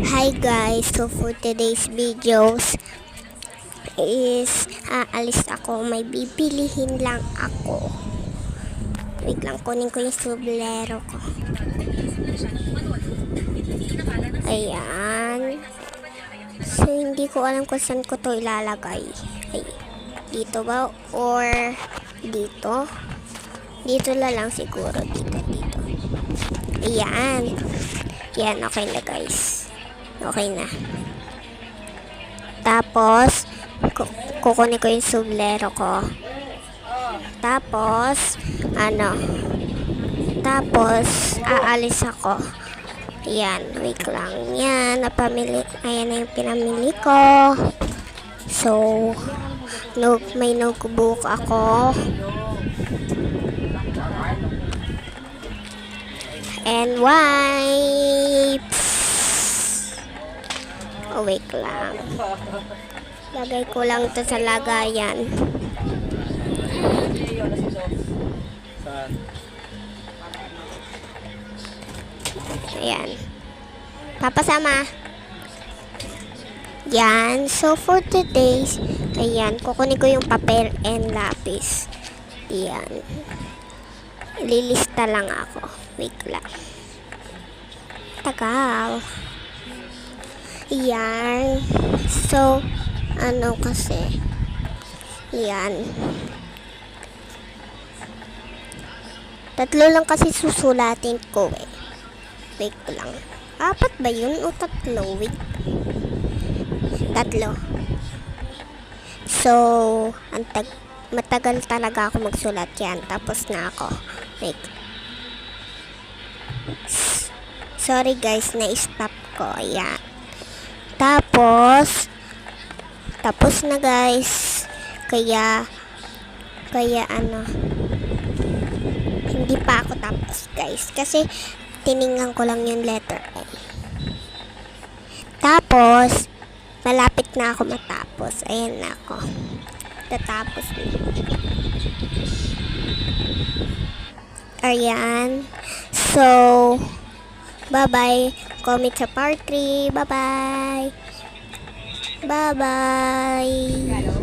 Hi guys, so for today's videos is aalis ako, may bibilihin lang ako. Wait lang, kunin ko yung sublero ko. Ayan. So hindi ko alam kung saan ko to ilalagay. Ay, dito ba or dito? Dito na lang siguro, dito. Ayan. Yan, okay na guys. Okay na. Tapos, kukunin ko yung sublero ko. Tapos, aalis ako. Yan, wait lang. Yan, ayan na yung pinamili ko. So, may notebook ako. And wipes. Oh, wait lang. Lagay ko lang ito sa lagayan. Ayan. Papasama. Yan. So, for today's, ayan, kukunin ko yung papel and lapis. Ayan. Lilista lang ako. Wait lang. Tagal. Yan. So, kasi. Yan. Tatlo lang kasi susulatin ko eh. Wait lang. 4 ba yun o 3? Wait. 3. So, matagal talaga ako magsulat yan. Tapos na ako. Wait. Sorry guys, na-stop ko. Ayan. Tapos na guys. Kaya hindi pa ako tapos guys. Kasi tiningnan ko lang yung letter A. Tapos, malapit na ako matapos. Ayan na ako. Tatapos na. Ayan. So, bye-bye. Comment sa part 3. Bye-bye. Bye-bye.